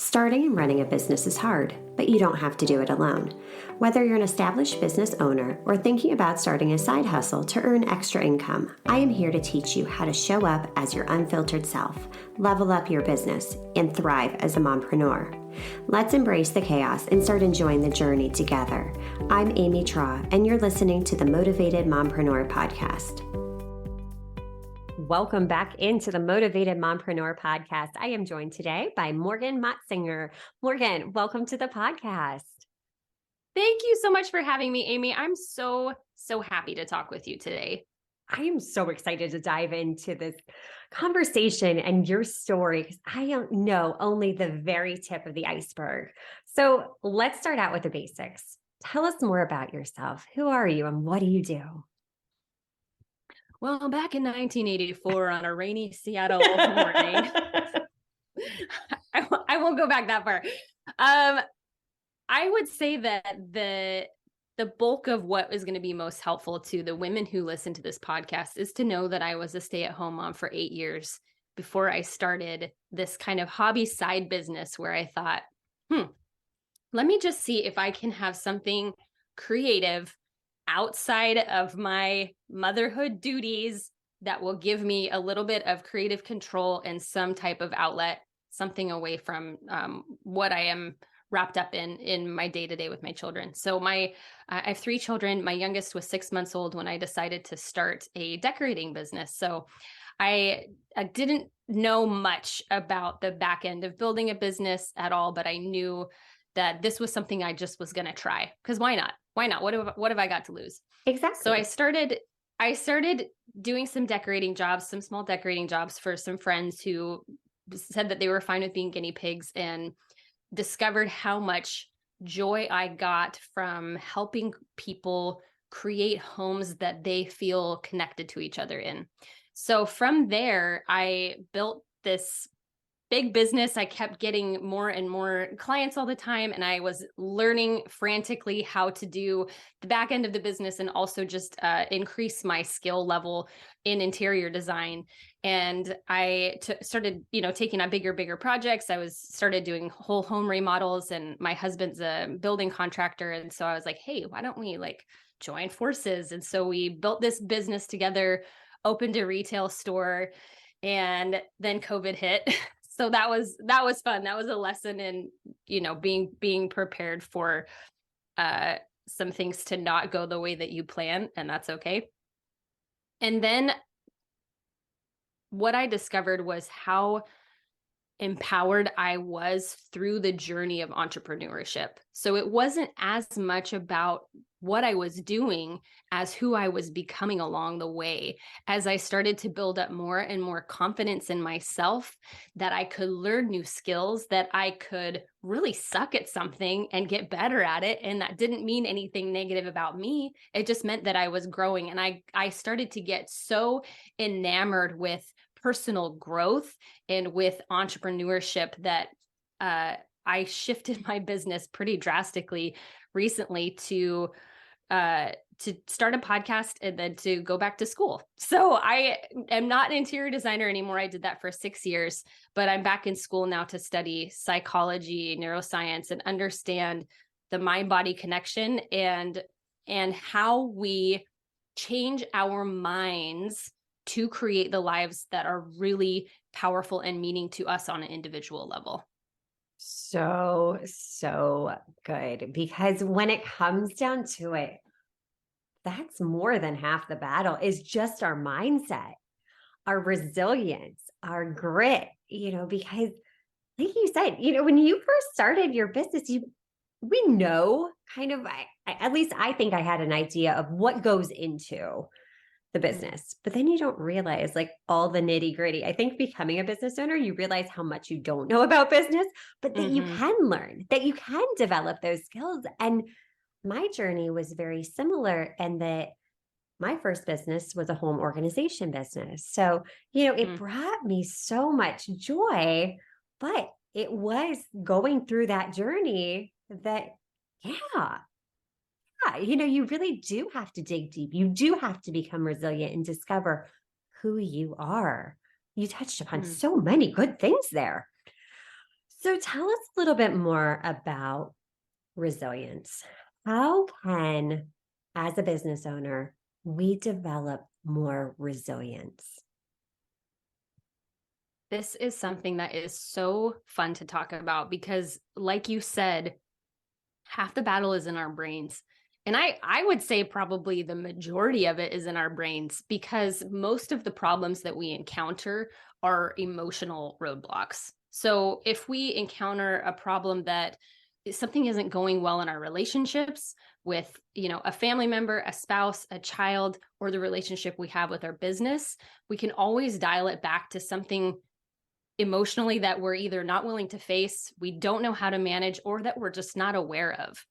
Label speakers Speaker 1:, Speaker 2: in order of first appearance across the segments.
Speaker 1: Starting and running a business is hard, but you don't have to do it alone. Whether you're an established business owner or thinking about starting a side hustle to earn extra income, I am here to teach you how to show up as your unfiltered self, level up your business, and thrive as a mompreneur. Let's embrace the chaos and start enjoying the journey together. I'm Amy Traw, and you're listening to the Motivated Mompreneur Podcast. Welcome back into the Motivated Mompreneur Podcast. I am joined today by Morgan Motsinger. Morgan, welcome to the podcast.
Speaker 2: Thank you so much for having me, Amy. I'm so happy to talk with you today.
Speaker 1: I am so excited to dive into this conversation and your story because I don't know only the very tip of the iceberg. So let's start out with the basics. Tell us more about yourself. Who are you and what do you do?
Speaker 2: Well, back in 1984 on a rainy Seattle morning, I won't go back that far. I would say that the bulk of what is going to be most helpful to the women who listen to this podcast is to know that I was a stay-at-home mom for 8 years before I started this kind of hobby side business where I thought, let me just see if I can have something creative outside of my motherhood duties that will give me a little bit of creative control and some type of outlet, something away from what I am wrapped up in my day-to-day with my children. So I have 3 children. My youngest was 6 months old when I decided to start a decorating business. So I didn't know much about the back end of building a business at all, but I knew that this was something I just was going to try because why not? Why not? What have I got to lose?
Speaker 1: Exactly.
Speaker 2: So I started doing some decorating jobs, some small decorating jobs for some friends who said that they were fine with being guinea pigs, and discovered how much joy I got from helping people create homes that they feel connected to each other in. So from there, I built this big business. I kept getting more and more clients all the time. And I was learning frantically how to do the back end of the business and also just increase my skill level in interior design. And I started, taking on bigger projects. I started doing whole home remodels, and my husband's a building contractor. And so I was like, hey, why don't we join forces? And so we built this business together, opened a retail store, and then COVID hit. So that was fun. That was a lesson in, being prepared for some things to not go the way that you plan, and that's okay. And then what I discovered was how empowered I was through the journey of entrepreneurship. So it wasn't as much about what I was doing as who I was becoming along the way, as I started to build up more and more confidence in myself, that I could learn new skills, that I could really suck at something and get better at it. And that didn't mean anything negative about me. It just meant that I was growing. And I started to get so enamored with personal growth and with entrepreneurship that I shifted my business pretty drastically recently to start a podcast and then to go back to school. So I am not an interior designer anymore. I did that for 6 years, but I'm back in school now to study psychology, neuroscience, and understand the mind-body connection and how we change our minds to create the lives that are really powerful and meaning to us on an individual level.
Speaker 1: So good. Because when it comes down to it, that's more than half the battle is just our mindset, our resilience, our grit, because like you said, when you first started your business, we know kind of, at least I think I had an idea of what goes into the business, but then you don't realize all the nitty gritty. I think becoming a business owner, you realize how much you don't know about business, but that you can learn, that you can develop those skills. And my journey was very similar in that my first business was a home organization business. So, it brought me so much joy, but it was going through that journey that, you really do have to dig deep. You do have to become resilient and discover who you are. You touched upon so many good things there. So tell us a little bit more about resilience. How can, as a business owner, we develop more resilience?
Speaker 2: This is something that is so fun to talk about because, like you said, half the battle is in our brains. And I would say probably the majority of it is in our brains because most of the problems that we encounter are emotional roadblocks. So if we encounter a problem that something isn't going well in our relationships with, a family member, a spouse, a child, or the relationship we have with our business, we can always dial it back to something emotionally that we're either not willing to face, we don't know how to manage, or that we're just not aware of.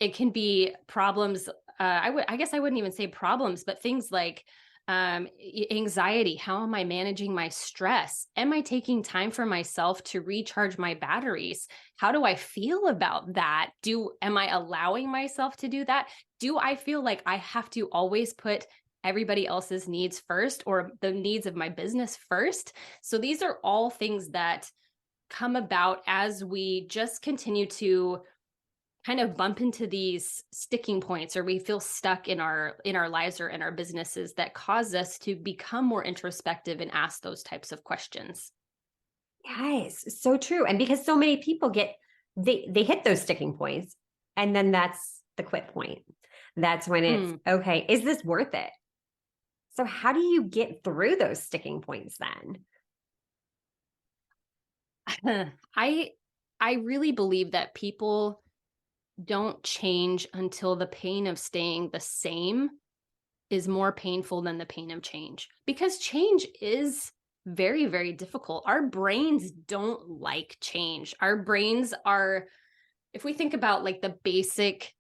Speaker 2: It can be problems. I guess I wouldn't even say problems, but things like anxiety. How am I managing my stress? Am I taking time for myself to recharge my batteries? How do I feel about that? Am I allowing myself to do that? Do I feel like I have to always put everybody else's needs first or the needs of my business first? So these are all things that come about as we just continue to kind of bump into these sticking points, or we feel stuck in our lives or in our businesses, that cause us to become more introspective and ask those types of questions.
Speaker 1: Yes, so true. And because so many people they hit those sticking points, and then that's the quit point. That's when it's okay, is this worth it? So how do you get through those sticking points then?
Speaker 2: I really believe that people don't change until the pain of staying the same is more painful than the pain of change, because change is very, very difficult. Our brains don't like change. Our brains are, if we think about like the basic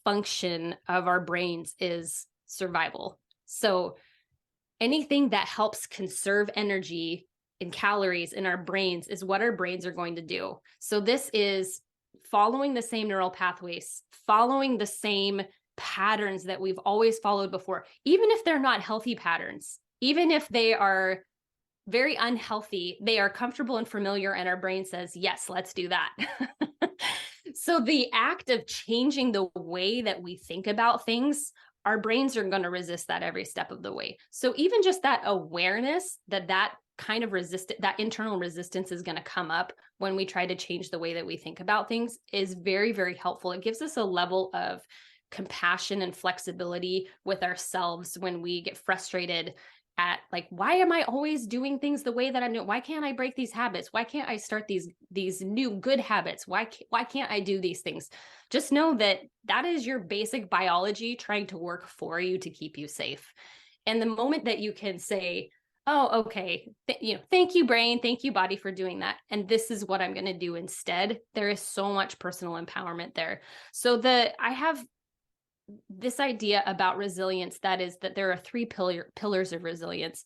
Speaker 2: function of our brains is survival. So anything that helps conserve energy and calories in our brains is what our brains are going to do. So this is following the same neural pathways, following the same patterns that we've always followed before, even if they're not healthy patterns, even if they are very unhealthy, they are comfortable and familiar, and our brain says, yes, let's do that. So the act of changing the way that we think about things, our brains are going to resist that every step of the way. So even just that awareness that kind of that internal resistance is going to come up when we try to change the way that we think about things is very, very helpful. It gives us a level of compassion and flexibility with ourselves when we get frustrated at, like, why am I always doing things the way that I'm doing? Why can't I break these habits? Why can't I start these new good habits? Why can't I do these things? Just know that that is your basic biology trying to work for you to keep you safe. And the moment that you can say, oh, okay, thank you, brain, thank you, body, for doing that, and this is what I'm going to do instead, there is so much personal empowerment there. So I have this idea about resilience, that is that there are three pillars of resilience.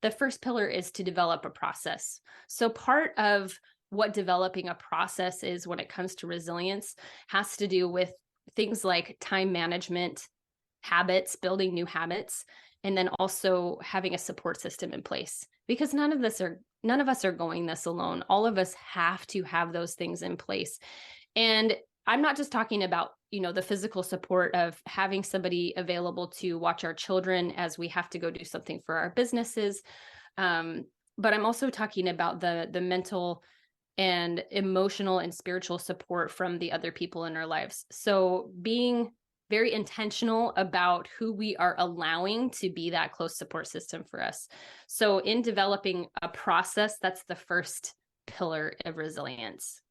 Speaker 2: The first pillar is to develop a process. So part of what developing a process is when it comes to resilience has to do with things like time management, habits, building new habits, and then also having a support system in place, because none of us are going this alone. All of us have to have those things in place. And I'm not just talking about, the physical support of having somebody available to watch our children as we have to go do something for our businesses. But I'm also talking about the mental and emotional and spiritual support from the other people in our lives. So being very intentional about who we are allowing to be that close support system for us. So in developing a process, that's the first pillar of resilience.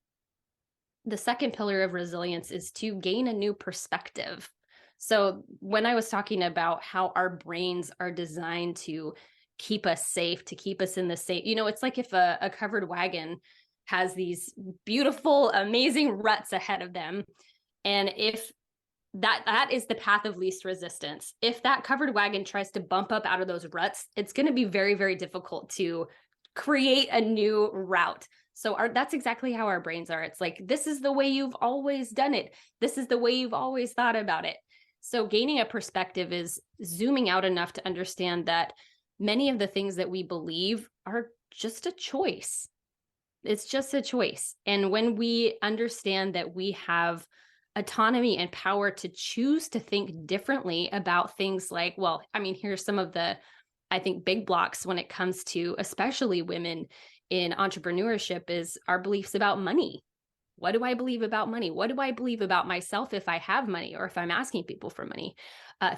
Speaker 2: The second pillar of resilience is to gain a new perspective. So when I was talking about how our brains are designed to keep us safe, to keep us in the same, it's like if a covered wagon has these beautiful, amazing ruts ahead of them. And if that is the path of least resistance. If that covered wagon tries to bump up out of those ruts, it's going to be very, very difficult to create a new route. So that's exactly how our brains are. It's like, this is the way you've always done it. This is the way you've always thought about it. So gaining a perspective is zooming out enough to understand that many of the things that we believe are just a choice. It's just a choice. And when we understand that we have autonomy and power to choose to think differently about things like, well, I mean, here's some of the, I think, big blocks when it comes to especially women in entrepreneurship is our beliefs about money. What do I believe about money? What do I believe about myself if I have money or if I'm asking people for money?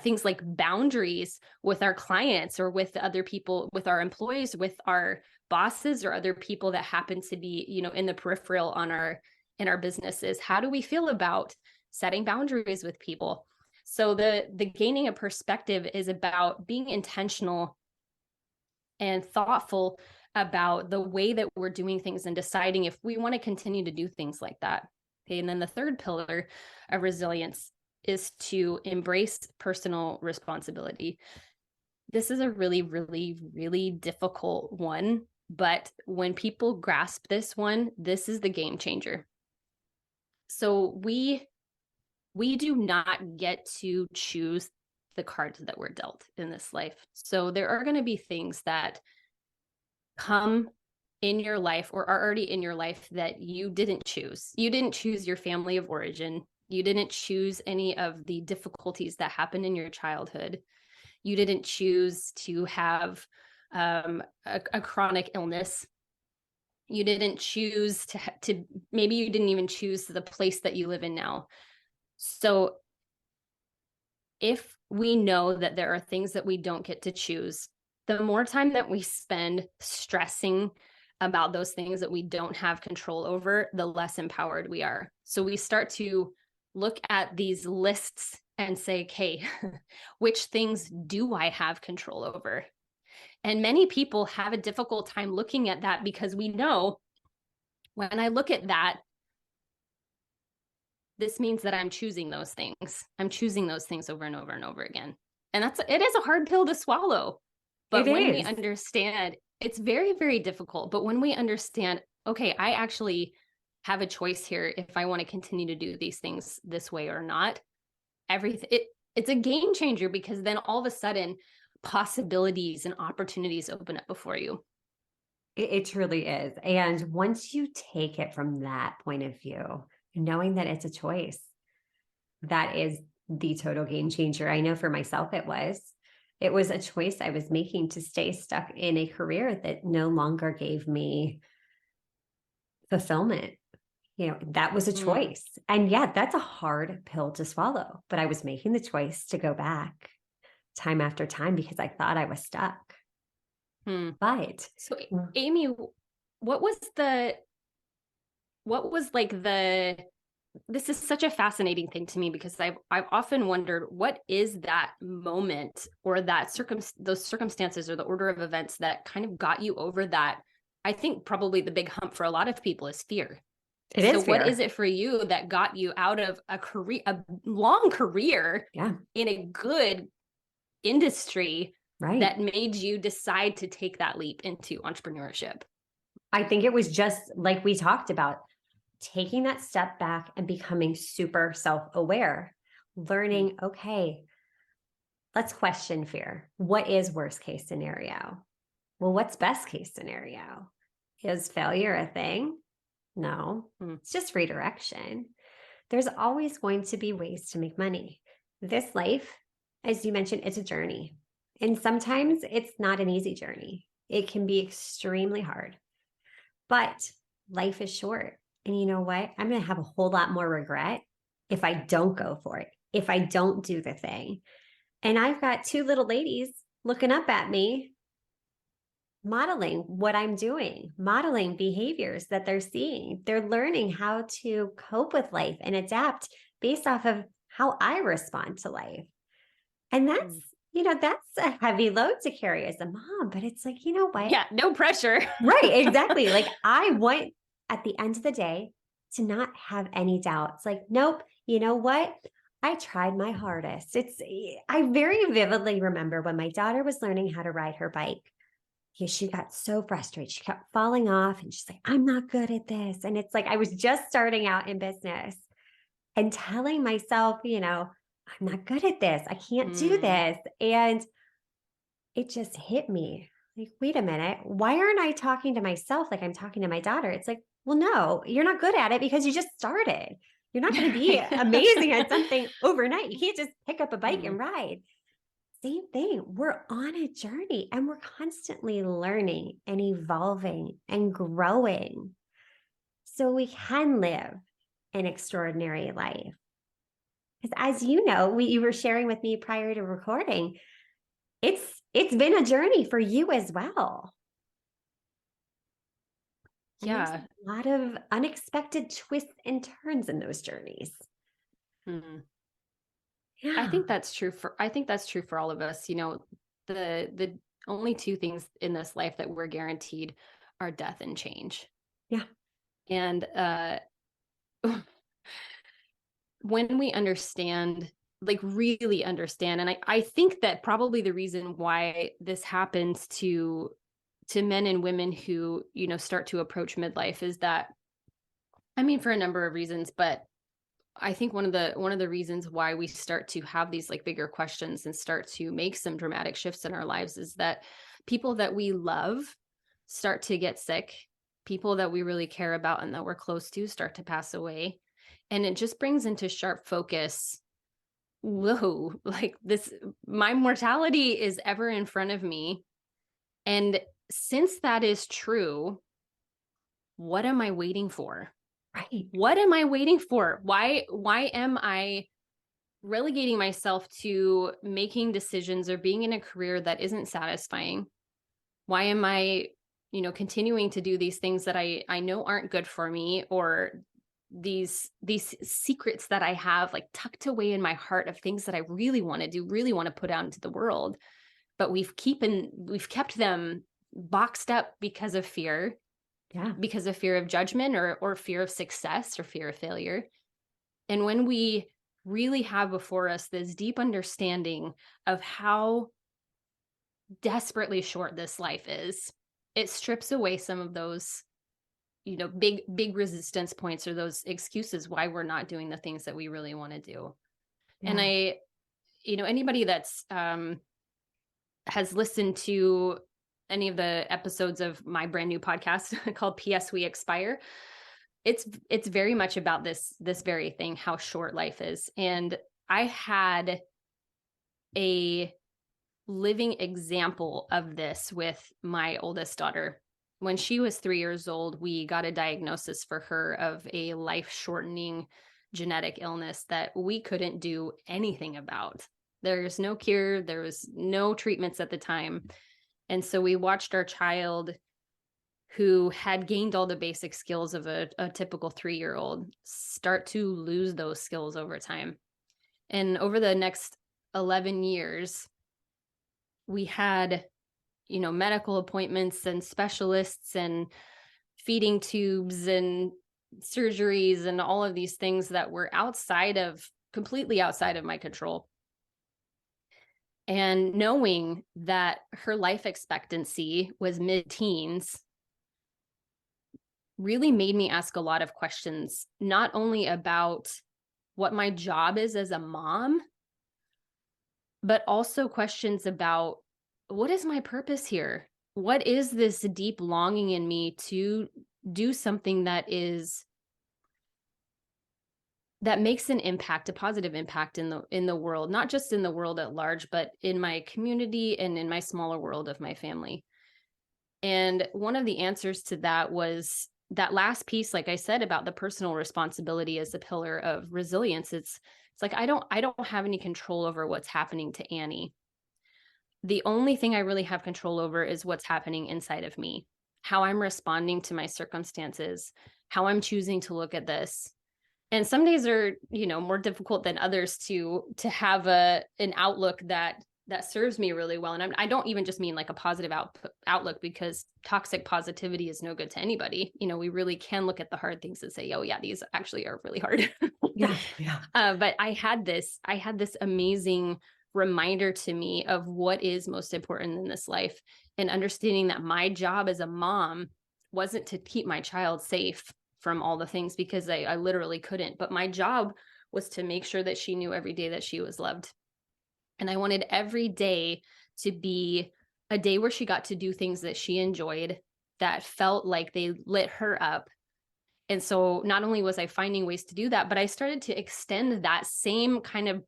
Speaker 2: Things like boundaries with our clients or with other people, with our employees, with our bosses or other people that happen to be, in the peripheral in our businesses. How do we feel about setting boundaries with people? So the gaining a perspective is about being intentional and thoughtful about the way that we're doing things and deciding if we want to continue to do things like that. Okay. And then the third pillar of resilience is to embrace personal responsibility. This is a really, really, really difficult one. But when people grasp this one, this is the game changer. So we do not get to choose the cards that we're dealt in this life. So there are going to be things that come in your life or are already in your life that you didn't choose. You didn't choose your family of origin. You didn't choose any of the difficulties that happened in your childhood. You didn't choose to have a chronic illness. You didn't choose to maybe you didn't even choose the place that you live in now. So if we know that there are things that we don't get to choose, the more time that we spend stressing about those things that we don't have control over, the less empowered we are. So we start to look at these lists and say, okay, which things do I have control over? And many people have a difficult time looking at that because we know when I look at that, this means that I'm choosing those things. I'm choosing those things over and over and over again. And it is a hard pill to swallow. But when we understand, it's very, very difficult. But when we understand, okay, I actually have a choice here if I want to continue to do these things this way or not, it's a game changer because then all of a sudden possibilities and opportunities open up before you.
Speaker 1: It truly is. And once you take it from that point of view, knowing that it's a choice, that is the total game changer. I know for myself, it was a choice I was making to stay stuck in a career that no longer gave me fulfillment. That was a choice. And yeah, that's a hard pill to swallow, but I was making the choice to go back time after time because I thought I was stuck. But
Speaker 2: so Amy, what was this is such a fascinating thing to me because I've often wondered, what is that moment or those circumstances or the order of events that kind of got you over that? I think probably the big hump for a lot of people is fear.
Speaker 1: It is fear.
Speaker 2: What is it for you that got you out of a long career in a good industry that made you decide to take that leap into entrepreneurship?
Speaker 1: I think it was just like we talked about, taking that step back and becoming super self-aware, learning, okay, let's question fear. What is worst case scenario? Well, what's best case scenario? Is failure a thing? No, it's just redirection. There's always going to be ways to make money. This life, as you mentioned, it's a journey. And sometimes it's not an easy journey. It can be extremely hard, but life is short. And you know what? I'm going to have a whole lot more regret if I don't go for it, if I don't do the thing. And I've got two little ladies looking up at me, modeling what I'm doing, modeling behaviors that they're seeing. They're learning how to cope with life and adapt based off of how I respond to life. And that's a heavy load to carry as a mom, but it's like, you know what?
Speaker 2: Yeah, no pressure.
Speaker 1: Right, exactly. Like I want at the end of the day to not have any doubts. Like, nope, you know what? I tried my hardest. I very vividly remember when my daughter was learning how to ride her bike. She got so frustrated. She kept falling off and she's like, I'm not good at this. And it's like, I was just starting out in business and telling myself, I'm not good at this. I can't do this. And it just hit me Like, wait a minute, why aren't I talking to myself like I'm talking to my daughter? It's like, well, no, you're not good at it because you just started. You're not going to be
Speaker 2: Right.
Speaker 1: amazing at something overnight. You can't just pick up a bike
Speaker 2: Mhm.
Speaker 1: and ride. Same thing. We're on a journey and we're constantly learning and evolving and growing so we can live an extraordinary life. Because as you know, you were sharing with me prior to recording, it's been a journey for you as well. And there's
Speaker 2: Yeah.
Speaker 1: a lot of unexpected twists and turns in those journeys.
Speaker 2: Mhm.
Speaker 1: Yeah.
Speaker 2: I think that's true for all of us. You know, the only two things in this life that we're guaranteed are death and change.
Speaker 1: Yeah.
Speaker 2: And when we understand, like really understand, and I think that probably the reason why this happens to men and women who, you know, start to approach midlife is that, I mean, for a number of reasons, but I think one of the reasons why we start to have these like bigger questions and start to make some dramatic shifts in our lives is that people that we love start to get sick. People that we really care about and that we're close to start to pass away. And it just brings into sharp focus, whoa, like this, my mortality is ever in front of me. And since that is true, what am I waiting for?
Speaker 1: Right.
Speaker 2: What am I waiting for? Why am I relegating myself to making decisions or being in a career that isn't satisfying? Why am I, you know, continuing to do these things that I know aren't good for me, or these secrets that I have like tucked away in my heart of things that I really want to do, really want to put out into the world, but we've kept them boxed up
Speaker 1: Yeah.
Speaker 2: because of fear of judgment or fear of success or fear of failure. And when we really have before us this deep understanding of how desperately short this life is, it strips away some of those, you know, big resistance points or those excuses why we're not doing the things that we really want to do. And
Speaker 1: Yeah.
Speaker 2: you know, anybody that's has listened to any of the episodes of my brand new podcast called PS We Expire, it's very much about this very thing, how short life is. And I had a living example of this with my oldest daughter. When she was 3 years old, we got a diagnosis for her of a life shortening genetic illness that we couldn't do anything about. There's no cure, there was no treatments at the time. And so we watched our child, who had gained all the basic skills of a typical 3-year-old, start to lose those skills over time. And over the next 11 years, we had, you know, medical appointments and specialists and feeding tubes and surgeries and all of these things that were completely outside of my control. And knowing that her life expectancy was mid-teens really made me ask a lot of questions, not only about what my job is as a mom, but also questions about what is my purpose here? What is this deep longing in me to do something that makes an impact, a positive impact in the world, not just in the world at large, but in my community and in my smaller world of my family. And one of the answers to that was that last piece, like I said, about the personal responsibility as a pillar of resilience. It's like I don't have any control over what's happening to Annie. The only thing I really have control over is what's happening inside of me, how I'm responding to my circumstances, how I'm choosing to look at this. And some days are, you know, more difficult than others to have an outlook that serves me really well. And I don't even just mean like a positive outlook, because toxic positivity is no good to anybody. You know, we really can look at the hard things and say, oh yeah, these actually are really hard.
Speaker 1: Yeah. Yeah.
Speaker 2: But I had this amazing reminder to me of what is most important in this life, and understanding that my job as a mom wasn't to keep my child safe from all the things, because I literally couldn't, but my job was to make sure that she knew every day that she was loved. And I wanted every day to be a day where she got to do things that she enjoyed, that felt like they lit her up. And so not only was I finding ways to do that, but I started to extend that same kind of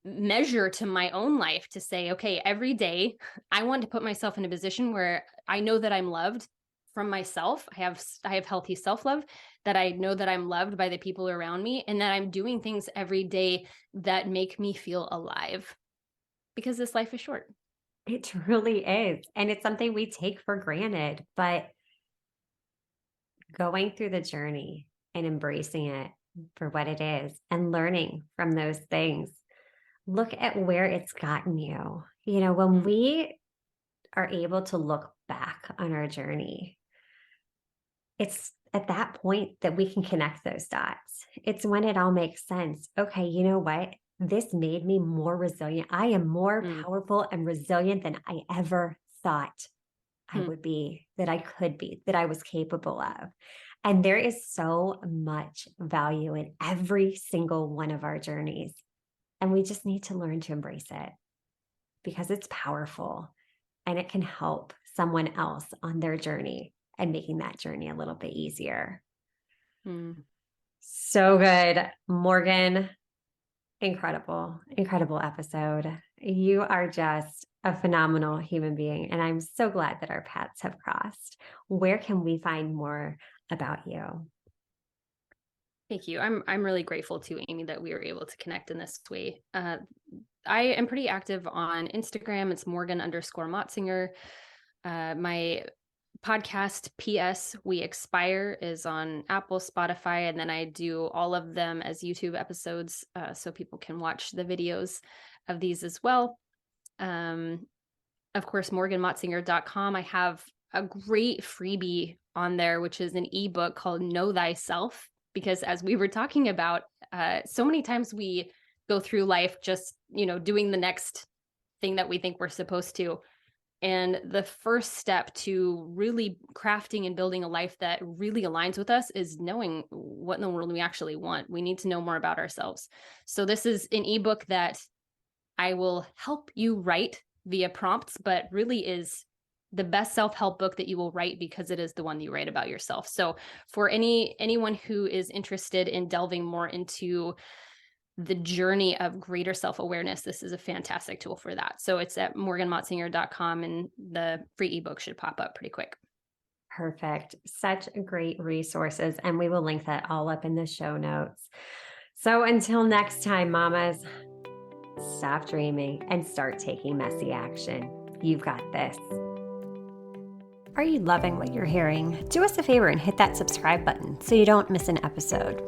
Speaker 2: measure to my own life to say, okay, every day I want to put myself in a position where I know that I'm loved from myself. I have healthy self-love, that I know that I'm loved by the people around me, and that I'm doing things every day that make me feel alive, because this life is short.
Speaker 1: It truly is. And it's something we take for granted, but going through the journey and embracing it for what it is and learning from those things, look at where it's gotten you. When we are able to look back on our journey, it's at that point that we can connect those dots. It's when it all makes sense. Okay, you know what? This made me more resilient. I am more powerful and resilient than I ever thought I would be, that I could be, that I was capable of. And there is so much value in every single one of our journeys. And we just need to learn to embrace it because it's powerful and it can help someone else on their journey and making that journey a little bit easier. So good. Morgan, incredible episode. You are just a phenomenal human being. And I'm so glad that our paths have crossed. Where can we find more about you?
Speaker 2: Thank you. I'm really grateful to Amy that we were able to connect in this way. I am pretty active on Instagram. It's Morgan_Motsinger. My podcast, P.S. We Expire, is on Apple, Spotify, and then I do all of them as YouTube episodes, so people can watch the videos of these as well. Of course, morganmotsinger.com. I have a great freebie on there, which is an ebook called Know Thyself, because as we were talking about, so many times we go through life just, doing the next thing that we think we're supposed to. And the first step to really crafting and building a life that really aligns with us is knowing what in the world we actually want. We need to know more about ourselves. So this is an ebook that I will help you write via prompts, but really is the best self-help book that you will write, because it is the one that you write about yourself. So for anyone who is interested in delving more into the journey of greater self-awareness, this is a fantastic tool for that. So it's at morganmotsinger.com, and the free ebook should pop up pretty quick.
Speaker 1: Perfect. Such great resources. And we will link that all up in the show notes. So until next time, mamas, stop dreaming and start taking messy action. You've got this. Are you loving what you're hearing? Do us a favor and hit that subscribe button so you don't miss an episode.